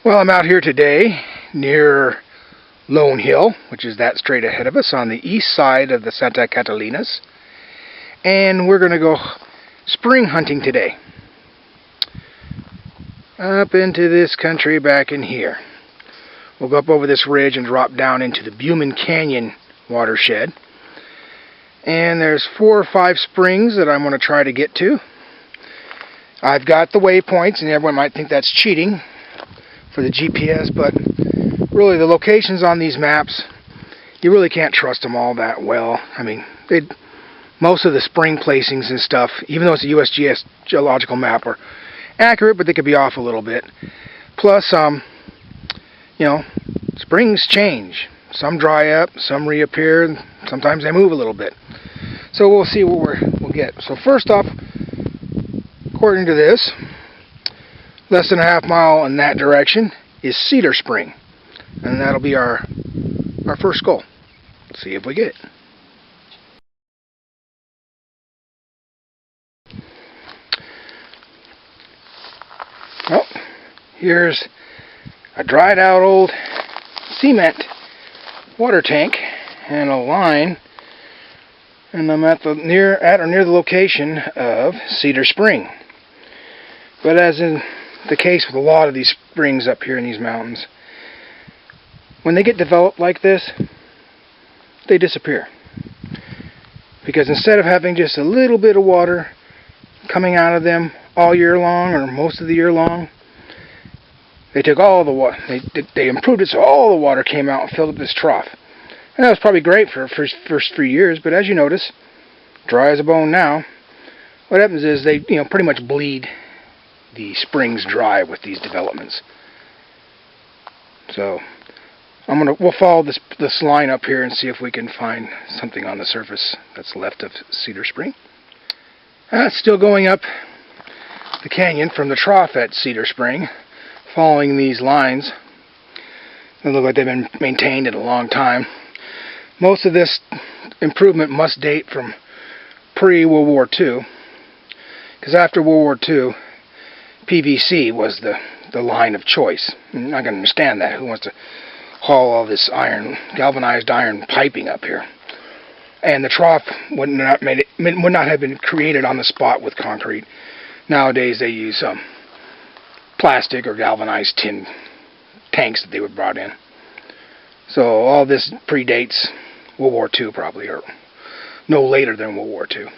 Well, I'm out here today near Lone Hill, which is that straight ahead of us on the east side of the Santa Catalinas. And we're going to go spring hunting today. Up into this country back in here. We'll go up over this ridge and drop down into the Buman Canyon watershed. And there's 4 or 5 springs that I'm going to try to get to. I've got the waypoints, and everyone might think that's cheating for the GPS, but really the locations on these maps, you really can't trust them all that well. I mean, most of the spring placings and stuff, even though it's a USGS geological map, are accurate, but they could be off a little bit. Plus, you know, springs change. Some dry up, some reappear, and sometimes they move a little bit. So we'll see what we'll get. So first off, according to this, less than a half mile in that direction is Cedar Spring. And that'll be our first goal. See if we get it. Well, here's a dried out old cement water tank and a line, and I'm at or near the location of Cedar Spring. But as in the case with a lot of these springs up here in these mountains, when they get developed like this, they disappear. Because instead of having just a little bit of water coming out of them all year long or most of the year long, they took all the water, they improved it so all the water came out and filled up this trough. And that was probably great for the first few years, but as you notice, dry as a bone now, what happens is they pretty much bleed the springs dry with these developments. So we'll follow this line up here and see if we can find something on the surface that's left of Cedar Spring. It's still going up the canyon from the trough at Cedar Spring, following these lines. They look like they've been maintained in a long time. Most of this improvement must date from pre-World War II, because after World War II, PVC was the line of choice. I'm not going to understand that. Who wants to haul all this galvanized iron piping up here? And the trough would not have been created on the spot with concrete. Nowadays they use plastic or galvanized tin tanks that they were brought in. So all this predates World War II probably, or no later than World War II,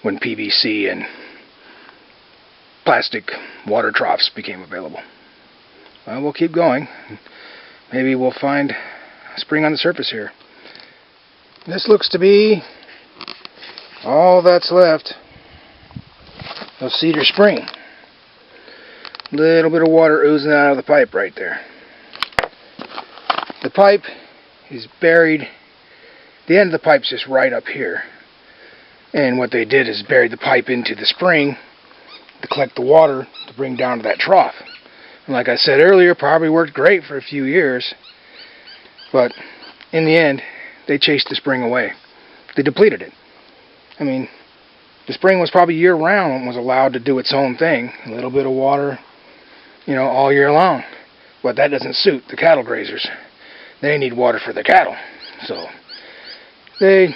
when PVC and plastic water troughs became available. Well, we'll keep going. Maybe we'll find a spring on the surface here. This looks to be all that's left of Cedar Spring. Little bit of water oozing out of the pipe right there. The pipe is buried. The end of the pipe's just right up here. And what they did is buried the pipe into the spring to collect the water to bring down to that trough. And like I said earlier, probably worked great for a few years, but in the end they chased the spring away. They depleted it. I mean, the spring was probably year round and was allowed to do its own thing. A little bit of water, all year long. But that doesn't suit the cattle grazers. They need water for their cattle. So they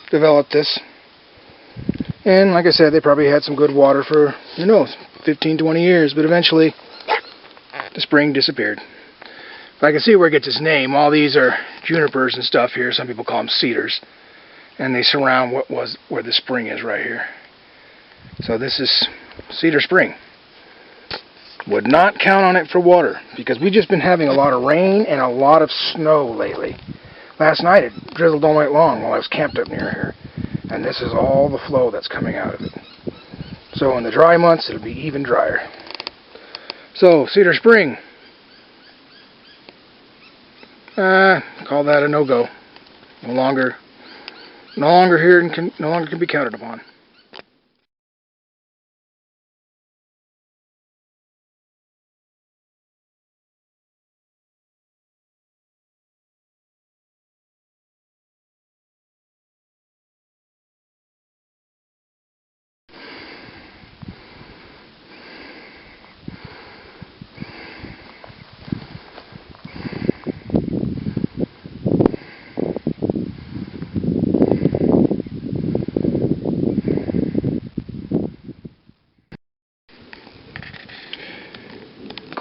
developed this. And like I said, they probably had some good water for, 15, 20 years. But eventually, the spring disappeared. But I can see where it gets its name. All these are junipers and stuff here. Some people call them cedars. And they surround where the spring is right here. So this is Cedar Spring. Would not count on it for water, because we've just been having a lot of rain and a lot of snow lately. Last night it drizzled all night long while I was camped up near here. And this is all the flow that's coming out of it. So in the dry months it'll be even drier. So Cedar Spring. Call that a no-go. No longer here and no longer can be counted upon.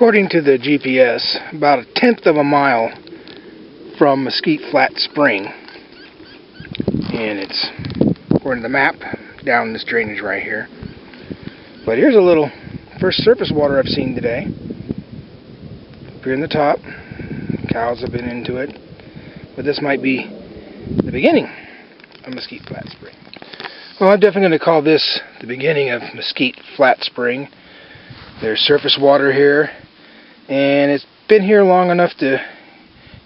According to the GPS, about 1/10 of a mile from Mesquite Flat Spring, and it's, according to the map, down this drainage right here. But here's a little first surface water I've seen today. Up here in the top, cows have been into it, but this might be the beginning of Mesquite Flat Spring. Well, I'm definitely going to call this the beginning of Mesquite Flat Spring. There's surface water here, and it's been here long enough to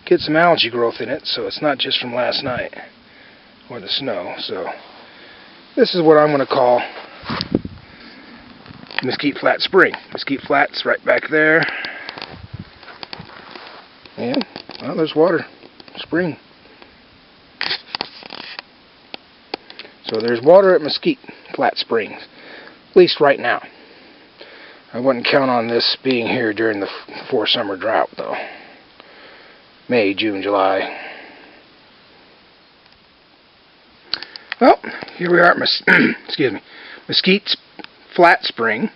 get some algae growth in it, so it's not just from last night or the snow. So this is what I'm going to call Mesquite Flat Spring. Mesquite Flat's right back there, and well, there's water, spring. So there's water at Mesquite Flat Springs, at least right now. I wouldn't count on this being here during the four-summer drought, though. May, June, July. Well, here we are at excuse me, Mesquite Flat Spring.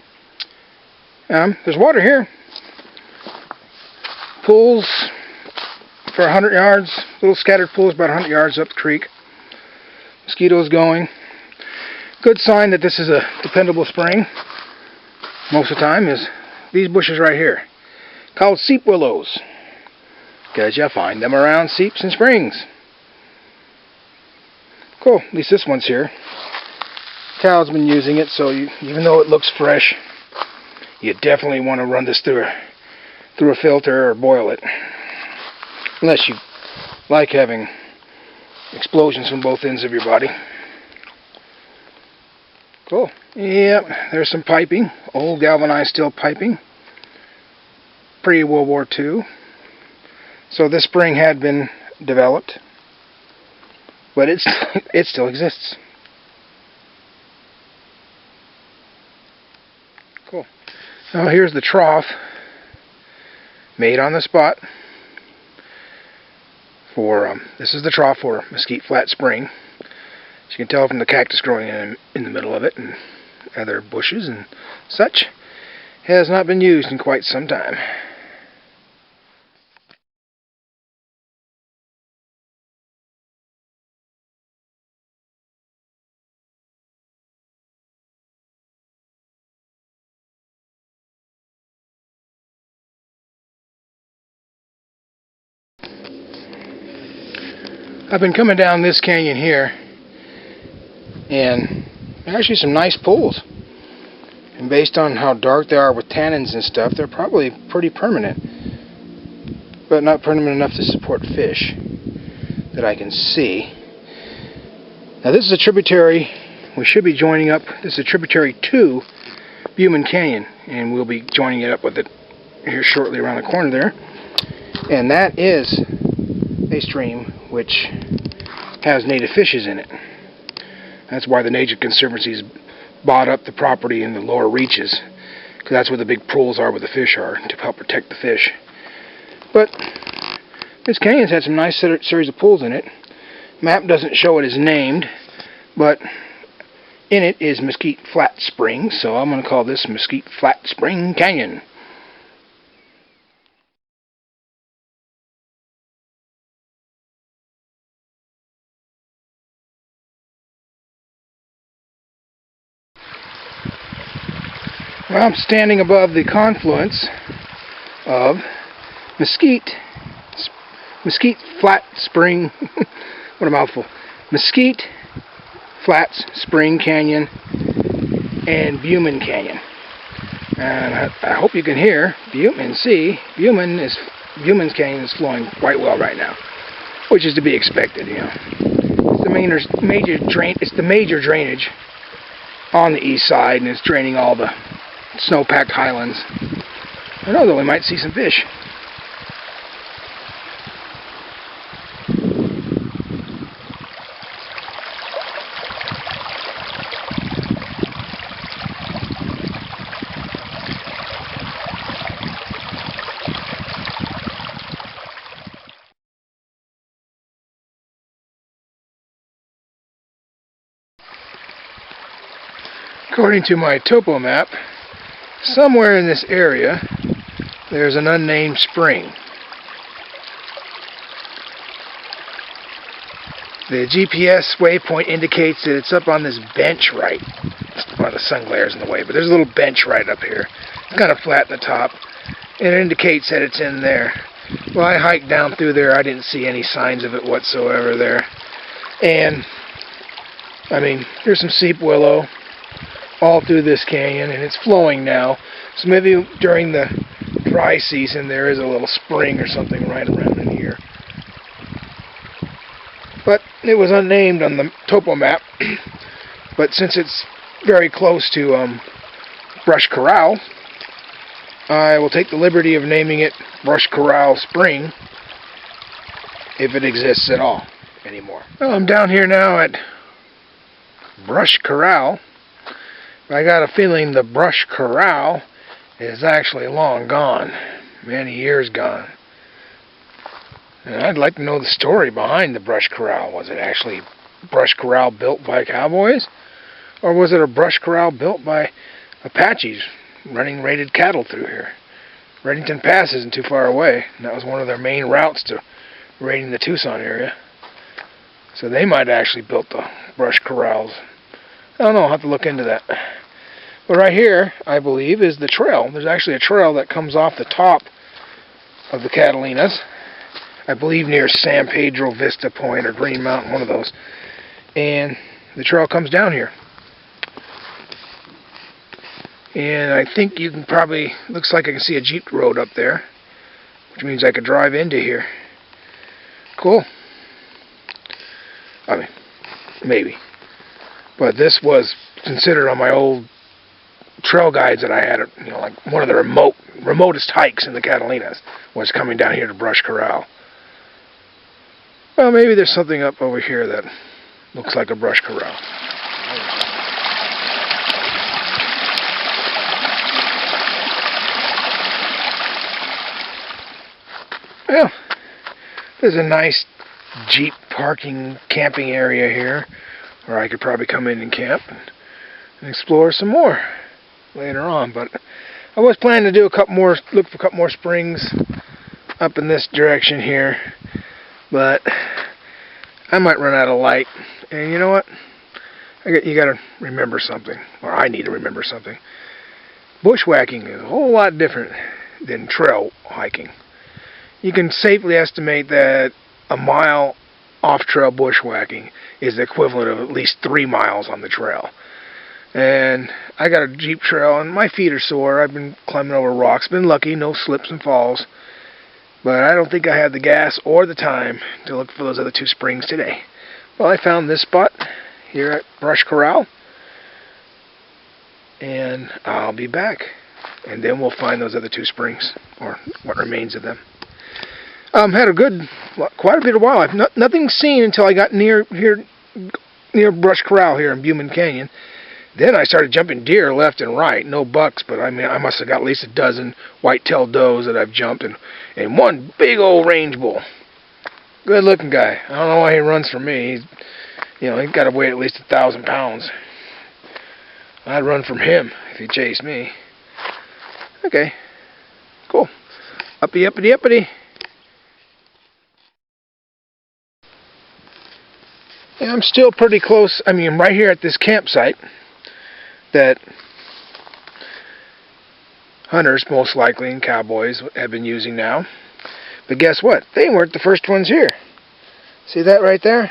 There's water here. Pools for 100 yards, little scattered pools about 100 yards up the creek. Mosquitoes going. Good sign that this is a dependable spring. Most of the time is these bushes right here, called seep willows, because you find them around seeps and springs. Cool, at least this one's here. Cow's been using it, so even though it looks fresh, you definitely want to run this through a filter or boil it, unless you like having explosions from both ends of your body. Cool. Yep, there's some piping, old galvanized steel piping, pre-World War II. So this spring had been developed, but it still exists. Cool. Now here's the trough, made on the spot. This is the trough for Mesquite Flat Spring. As you can tell from the cactus growing in the middle of it and other bushes and such, has not been used in quite some time. I've been coming down this canyon here, and actually some nice pools. And based on how dark they are with tannins and stuff, they're probably pretty permanent, but not permanent enough to support fish that I can see. Now this is a tributary, we should be joining up, this is a tributary to Buman Canyon, and we'll be joining it up with it here shortly around the corner there. And that is a stream which has native fishes in it. That's why the Nature Conservancy's bought up the property in the lower reaches, because that's where the big pools are where the fish are, to help protect the fish. But this canyon's had some nice series of pools in it. Map doesn't show it as named, but in it is Mesquite Flat Spring, so I'm going to call this Mesquite Flat Spring Canyon. Well, I'm standing above the confluence of Mesquite Flat Spring, what a mouthful, Mesquite Flats Spring Canyon and Buman Canyon. And I hope you can hear and see Buman's Canyon is flowing quite well right now, which is to be expected, you know. It's the major drainage on the east side, and it's draining all the snow-packed highlands. I know that we might see some fish. According to my topo map, somewhere in this area, there's an unnamed spring. The GPS waypoint indicates that it's up on this bench right. Well, the sun glares in the way, but there's a little bench right up here. It's kind of flat in the top, and it indicates that it's in there. Well, I hiked down through there. I didn't see any signs of it whatsoever there. And, I mean, there's some seep willow all through this canyon, and it's flowing now. So maybe during the dry season there is a little spring or something right around in here. But it was unnamed on the topo map. But since it's very close to Brush Corral, I will take the liberty of naming it Brush Corral Spring, if it exists at all anymore. Well, I'm down here now at Brush Corral. I got a feeling the Brush Corral is actually long gone, many years gone. And I'd like to know the story behind the Brush Corral. Was it actually Brush Corral built by cowboys? Or was it a Brush Corral built by Apaches running raided cattle through here? Reddington Pass isn't too far away, and that was one of their main routes to raiding the Tucson area. So they might have actually built the Brush Corrals. I don't know, I'll have to look into that. But right here, I believe, is the trail. There's actually a trail that comes off the top of the Catalinas. I believe near San Pedro Vista Point or Green Mountain, one of those. And the trail comes down here. And I think you can probably, looks like I can see a Jeep road up there, which means I could drive into here. Cool. I mean, maybe. But this was considered on my old trail guides that I had, you know, like one of the remotest hikes in the Catalinas was coming down here to Brush Corral. Well, maybe there's something up over here that looks like a Brush Corral. Well, there's a nice Jeep parking camping area here where I could probably come in and camp and explore some more later on. But I was planning to do look for a couple more springs up in this direction here, but I might run out of light. And you know what? You got to remember something, or I need to remember something. Bushwhacking is a whole lot different than trail hiking. You can safely estimate that a mile off-trail bushwhacking is the equivalent of at least 3 miles on the trail. And I got a Jeep trail, and my feet are sore. I've been climbing over rocks. Been lucky, no slips and falls. But I don't think I had the gas or the time to look for those other 2 springs today. Well, I found this spot here at Brush Corral, and I'll be back. And then we'll find those other 2 springs, or what remains of them. Had quite a bit of wildlife. Nothing seen until I got near Brush Corral here in Buman Canyon. Then I started jumping deer left and right. No bucks, but I mean I must have got at least a dozen white-tailed does that I've jumped, and one big old range bull. Good-looking guy. I don't know why he runs from me. He's got to weigh at least 1,000 pounds. I'd run from him if he chased me. Okay, cool. Uppity, uppity, uppity. And I'm still pretty close. I mean, right here at this campsite that hunters, most likely, and cowboys have been using now. But guess what? They weren't the first ones here. See that right there?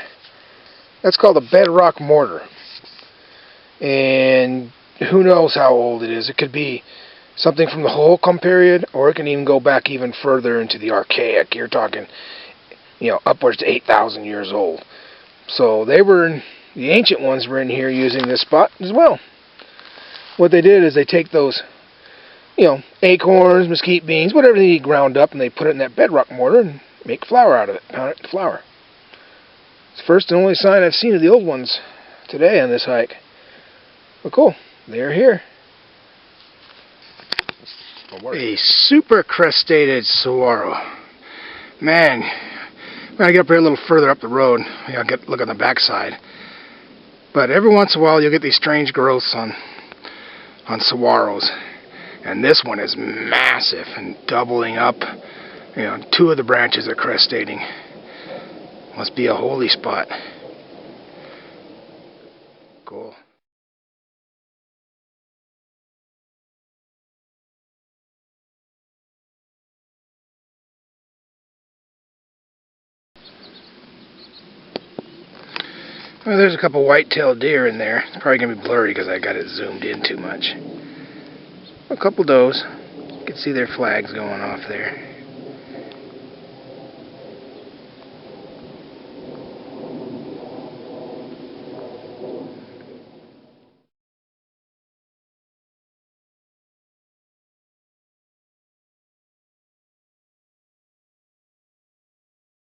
That's called a bedrock mortar. And who knows how old it is. It could be something from the Holcomb period, or it can even go back even further into the Archaic. You're talking, upwards to 8,000 years old. So the ancient ones were in here using this spot as well. What they did is they take those, acorns, mesquite beans, whatever they need ground up, and they put it in that bedrock mortar and make flour out of it, pound it to flour. It's the first and only sign I've seen of the old ones today on this hike. But cool, they're here. A super crustated saguaro. Man, when I get up here a little further up the road, I'll look on the backside. But every once in a while, you'll get these strange growths on saguaros. And this one is massive and doubling up. You know, 2 of the branches are crestating. Must be a holy spot. Cool. Well, there's a couple white-tailed deer in there. It's probably going to be blurry because I got it zoomed in too much. A couple does. You can see their flags going off there.